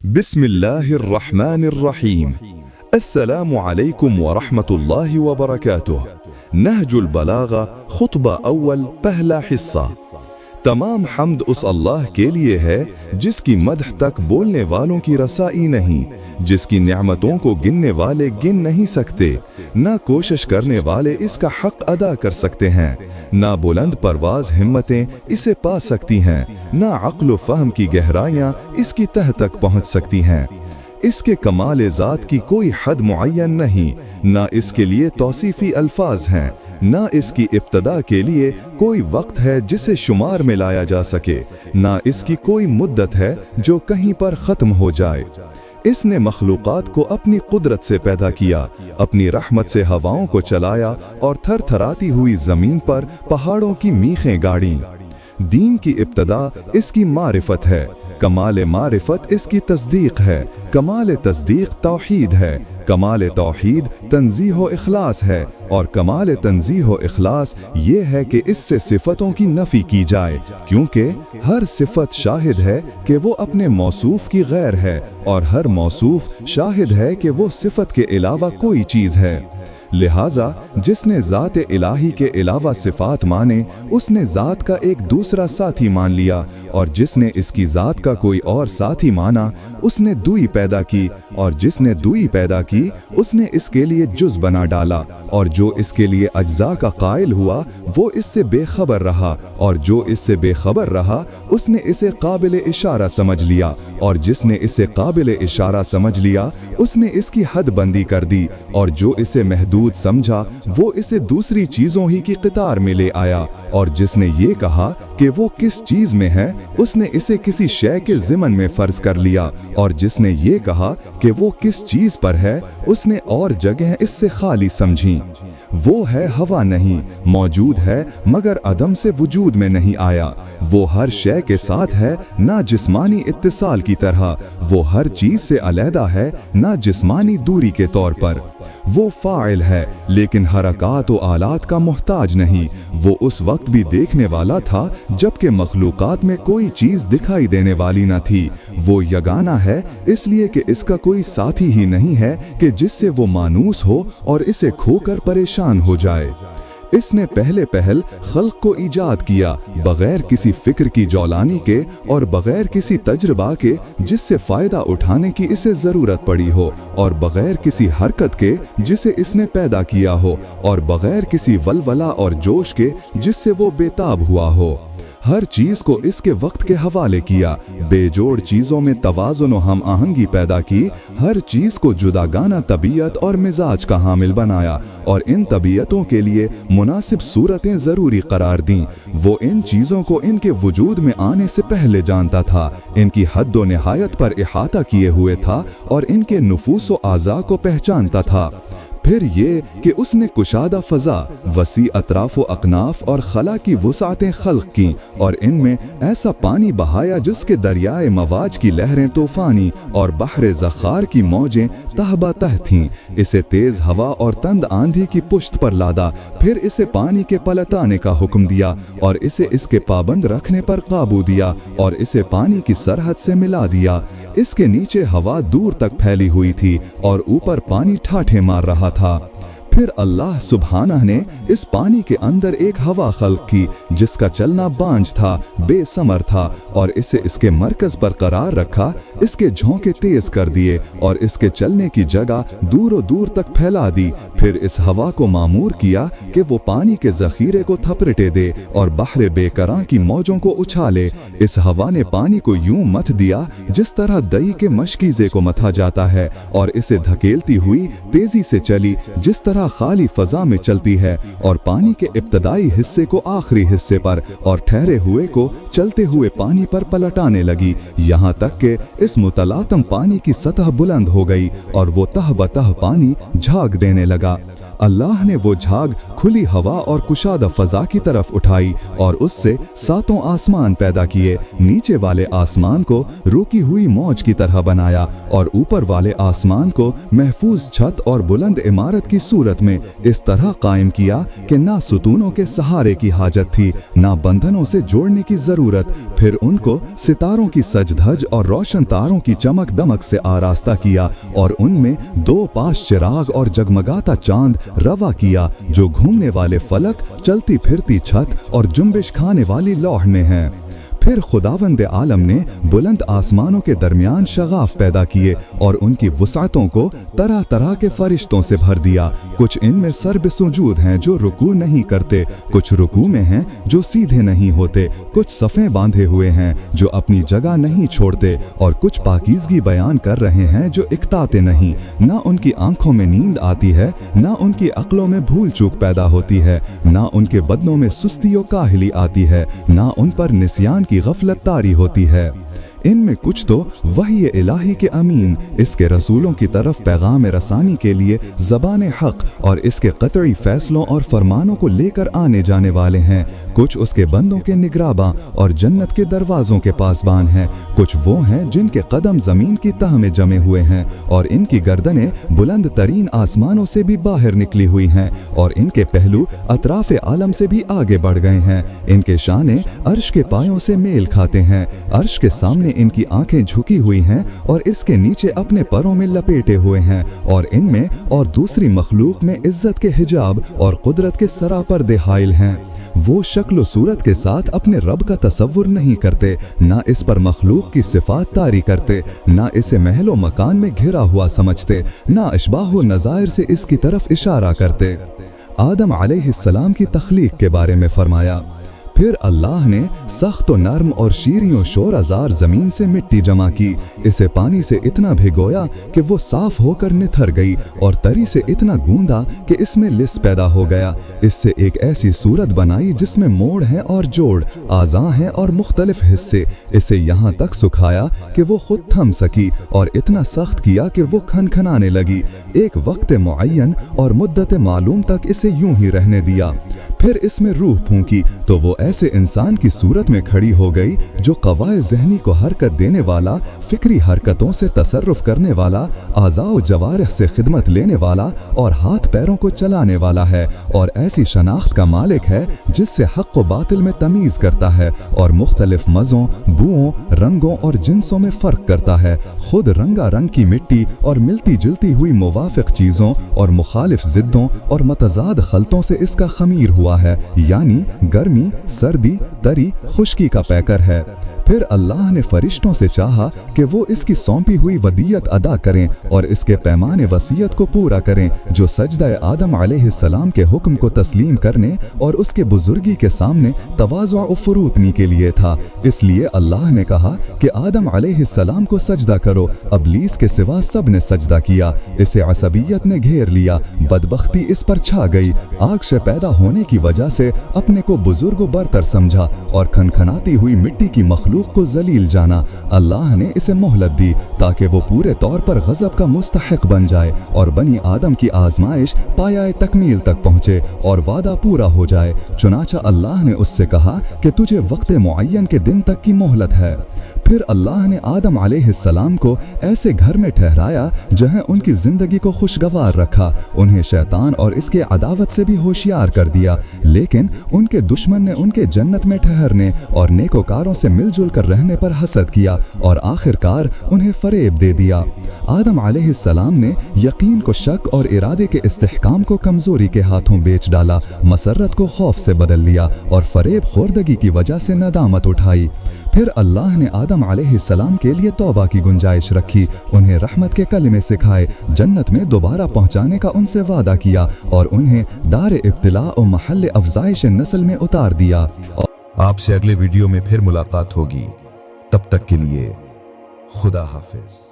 बिस्मिल्लाहिर्रहमानिर्रहीम। अस्सलामु अलैकुम व रहमतुल्लाहि व बरकातुह। नहजुल बलागा खुतबा अव्वल पहला हिस्सा। तमाम हम्द उस अल्लाह के लिए है जिसकी मदह तक बोलने वालों की रसाई नहीं, जिसकी नेमतों को गिनने वाले गिन नहीं सकते, ना कोशिश करने वाले इसका हक अदा कर सकते हैं, ना बुलंद परवाज हिम्मतें इसे पा सकती हैं, ना अक्ल फहम की गहराइयाँ इसकी तह तक पहुँच सकती हैं। इसके कमाल ज़ात की कोई हद मुअय्यन नहीं, ना इसके लिए तौसीफ़ी अल्फाज हैं, ना इसकी इब्तदा के लिए कोई वक्त है जिसे शुमार में लाया जा सके, ना इसकी कोई मुद्दत है जो कहीं पर ख़त्म हो जाए। इसने मखलूक़ात को अपनी कुदरत से पैदा किया, अपनी रहमत से हवाओं को चलाया और थरथराती हुई ज़मीन पर पहाड़ों की मीखें गाड़ी। दीन की इब्तदा इसकी मारिफत है, कमाल मारिफत इसकी तस्दीक है, कमाल तस्दीक तौहीद है, कमाल तौहीद तंज़ीह व इखलास है, और कमाल तंज़ीह व इखलास ये है कि इससे सिफ़तों की नफ़ी की जाए, क्योंकि हर सिफ़त शाहिद है कि वो अपने मौसूफ़ की गैर है, और हर मौसूफ़ शाहिद है कि वो सिफ़त के अलावा कोई चीज़ है। लिहाजा जिसने ज़ात इलाही के अलावा सिफ़ात माने उसने ज़ात का एक दूसरा साथी मान लिया, और जिसने इसकी ज़ात का कोई और साथी माना उसने दुई पैदा की, और जिसने दुई पैदा की उसने इसके लिए जुज़ बना डाला, और जो इसके लिए अज्जा का कायल हुआ वो इससे बेखबर रहा, और जो इससे बेखबर रहा उसने इसे काबिल इशारा समझ लिया, और जिसने इसे काबिल इशारा समझ लिया उसने इसकी हद बंदी कर दी, और जो इसे महदूद समझा वो इसे दूसरी चीजों ही की कतार में ले आया, और जिसने ये कहा कि वो किस चीज में है उसने इसे किसी शय के ज़िमन में फर्ज कर लिया, और जिसने ये कहा कि वो किस चीज पर है उसने और जगह इससे खाली समझी। वो है हवा नहीं, मौजूद है मगर अदम से वजूद में नहीं आया। वो हर शय के साथ है ना जिस्मानी इत्तिसाल की तरह, वो हर चीज से अलहदा है ना जिस्मानी दूरी के तौर पर। वो फाइल है लेकिन हरकात व आलात का मोहताज नहीं। वो उस वक्त भी देखने वाला था जबकि मखलूकात में कोई चीज दिखाई देने वाली न थी। वो यगाना है इसलिए कि इसका कोई साथी ही नहीं है कि जिससे वो मानूस हो और इसे खोकर परेशान हो जाए। इसने पहले पहल खल्क को ईजाद किया बगैर किसी फिक्र की जौलानी के और बगैर किसी तजर्बा के जिससे फ़ायदा उठाने की इसे ज़रूरत पड़ी हो, और बगैर किसी हरकत के जिसे इसने पैदा किया हो, और बगैर किसी वलवला और जोश के जिससे वो बेताब हुआ हो। हर चीज़ को इसके वक्त के हवाले किया, बेजोड़ चीज़ों में तवाज़ुन व हम आहंगी पैदा की, हर चीज़ को जुदागाना तबीयत और मिजाज का हामिल बनाया, और इन तबीयतों के लिए मुनासिब सूरतें ज़रूरी करार दीं। वो इन चीज़ों को इनके वजूद में आने से पहले जानता था, इनकी हद व निहायत पर इहाता किए हुए था, और इनके नुफूस व आज़ा को पहचानता था। फिर ये कि उसने कुशादा फ़ज़ा, वसी अतराफ़ व अकनाफ और खला की वुसातें खल्क़ की, और इनमें ऐसा पानी बहाया जिसके दरियाए मवाज की लहरें तूफ़ानी और बहरे ज़ख़ार की मौजें तहबा तह थीं। इसे तेज़ हवा और तंद आंधी की पुश्त पर लादा, फिर इसे पानी के पलटाने का हुक्म दिया, और इसे इसके पाबंद रखने पर काबू दिया, और इसे पानी की सरहद से मिला दिया। इसके नीचे हवा दूर तक फैली हुई थी और ऊपर पानी ठाठे मार रहा था। फिर अल्लाह सुब्हानह ने इस पानी के अंदर एक हवा खल्क की जिसका चलना बांझ था, बेसमर था, और इसे इसके मरकज पर करार रखा, इसके झोंके तेज कर दिए और इसके चलने की जगह दूर दूर तक फैला दी। फिर इस हवा को मामूर किया कि वो पानी के जखीरे को थपड़टे दे और बहरे बेकरां की मौजों को उछाले। इस हवा ने पानी को यूं मथ दिया जिस तरह दही के मशकीज़े को मथा जाता है, और इसे धकेलती हुई तेजी से चली जिस तरह खाली फजा में चलती है, और पानी के इब्तदाई हिस्से को आखिरी हिस्से पर और ठहरे हुए को चलते हुए पानी पर पलटाने लगी, यहाँ तक कि इस मुतलातम पानी की सतह बुलंद हो गई और वो तह बतह पानी झाग देने लगा। अल्लाह ने वो झाग खुली हवा और कुशादा फजा की तरफ उठाई और उससे 7 आसमान पैदा किए। नीचे वाले आसमान को रुकी हुई मौज की तरह बनाया और ऊपर वाले आसमान को महफूज छत और बुलंद इमारत की सूरत में इस तरह कायम किया कि ना सुतूनों के सहारे की हाजत थी, ना बंधनों से जोड़ने की जरूरत। फिर उनको सितारों की सजधज और रोशन तारों की चमक दमक से आरास्ता किया और उनमें 2 पास चिराग और जगमगाता चांद रवा किया जो घूमने वाले फलक, चलती फिरती छत और जुम्बिश खाने वाली लौह में हैं। फिर खुदावंद आलम ने बुलंद आसमानों के दरमियान शगाफ पैदा किए और उनकी वसातों को तरह तरह के फरिश्तों से भर दिया। कुछ इनमें सर्ब सुजूद हैं जो रुकू नहीं करते, कुछ रुकू में हैं जो सीधे नहीं होते, कुछ सफ़ें बांधे हुए हैं जो अपनी जगह नहीं छोड़ते, और कुछ पाकीज़गी बयान कर रहे हैं जो इकताते नहीं। ना उनकी आंखों में नींद आती है, ना उनकी अक्लों में भूल चूक पैदा होती है, ना उनके बदनों में सुस्ती और काहिली आती है, ना उन पर निस्यान की गफलत तारी होती है। इनमें कुछ तो वही इलाही के अमीन, इसके रसूलों की तरफ पैगाम रसानी के लिए ज़बान हक और इसके कतई फैसलों और फरमानों को लेकर आने जाने वाले हैं। कुछ उसके बंदों के निगराबां और जन्नत के दरवाज़ों के पासबान हैं। कुछ वो हैं जिनके कदम ज़मीन की तह में जमे हुए हैं और इनकी गर्दनें बुलंद तरीन आसमानों से भी बाहर निकली हुई हैं और इनके पहलू अतराफ आलम से भी आगे बढ़ गए हैं। इनके शाने अर्श के पायों से मेल खाते हैं। अर्श के सामने इनकी आंखें झुकी हुई हैं और इसके नीचे अपने परों में लपेटे हुए हैं, और इनमें और दूसरी मखलूक में इज्जत के हिजाब और कुदरत के सरापर्दे हाइल हैं। वो शक्ल सूरत के साथ अपने रब का तसव्वुर नहीं करते, ना इस पर मखलूक की सिफात तारी करते, ना इसे महलो मकान में घिरा हुआ समझते, ना अशबाह नज़ायर से इसकी तरफ इशारा करते। आदम अलैहिस्सलाम की तख्लीक के बारे में फरमाया, फिर अल्लाह ने सख्त व नर्म और शीरियों शोराजार ज़मीन से मिट्टी जमा की, इसे पानी से इतना भिगोया कि वो साफ होकर निथर गई और तरी से इतना गूंदा कि इसमें लिस पैदा हो गया। इससे एक ऐसी सूरत बनाई जिसमें मोड़ हैं और जोड़, आज़ा हैं और मुख्तलिफ हिस्से। इसे यहाँ तक सुखाया कि वो खुद थम सकी और इतना सख्त किया कि वो खनखनाने लगी। एक वक्त मुअय्यन और मुद्दत मालूम तक इसे यूं ही रहने दिया। फिर इसमें रूह फूंकी तो वो ऐसे इंसान की सूरत में खड़ी हो गई जो क़वाए ज़हनी को हरकत देने वाला, फिक्री हरकतों से तसर्रुफ करने वाला, आज़ाओ जवारिह से खिदमत लेने वाला और हाथ पैरों को चलाने वाला है, और ऐसी शनाख्त का मालिक है जिससे हक़ व बातिल में तमीज़ करता है और मुख्तलिफ मज़ों, बुओं, रंगों और जिन्सों में फ़र्क करता है। खुद रंगा रंग की मिट्टी और मिलती जुलती हुई मुवाफ़िक चीज़ों और मुखालिफ ज़िद्दों और मतज़ाद खलतों से इसका खमीर हुआ है, यानी गर्मी, सर्दी, तरी, खुश्की का पैकर है। फिर अल्लाह ने फरिश्तों से चाहा कि वो इसकी सौंपी हुई वदीयत अदा करें और इसके पैमाने वसीयत को पूरा करें जो सजदा आदम अलैहिस्सलाम के हुक्म को तस्लीम करने और उसके बुजुर्गी के सामने तवाज़ु व फुरूतनी के लिए था। इसलिए अल्लाह ने कहा कि आदम अलैहिस्सलाम को सजदा करो। अबलीस के सिवा सब ने सजदा किया। इसे असबियत ने घेर लिया, बदबख्ती इस पर छा गई। आग से पैदा होने की वजह से अपने को बुजुर्ग व बरतर समझा और खनखनाती हुई मिट्टी की मखलूक को जलील जाना। अल्लाह ने इसे मोहलत दी ताकि वो पूरे तौर पर गज़ब का मुस्तहिक बन जाए और बनी आदम की आजमाइश पाया तकमील तक पहुँचे और वादा पूरा हो जाए। चुनाचा अल्लाह ने उससे कहा कि तुझे वक्त मुअय्यन के दिन तक की मोहलत है। फिर अल्लाह ने आदम अलैहिस्सलाम को ऐसे घर में ठहराया जहाँ उनकी ज़िंदगी को खुशगवार रखा। उन्हें शैतान और इसके अदावत से भी होशियार कर दिया, लेकिन उनके दुश्मन ने उनके जन्नत में ठहरने और नेकोकारों से मिलजुल कर रहने पर हसद किया और आखिरकार उन्हें फरेब दे दिया। आदम अलैहिस्सलाम ने यकीन को शक और इरादे के इस्तेहकाम को कमजोरी के हाथों बेच डाला, मसरत को खौफ से बदल लिया और फरेब खोर्दगी की वजह से नदामत उठाई। फिर अल्लाह ने आदम अलैहिस्सलाम के लिए तौबा की गुंजाइश रखी, उन्हें रहमत के कलमे सिखाए, जन्नत में दोबारा पहुंचाने का उनसे वादा किया और उन्हें दार इब्तिला और महल अफजाइश नस्ल में उतार दिया। आपसे अगले वीडियो में फिर मुलाकात होगी। तब तक के लिए खुदा हाफिज।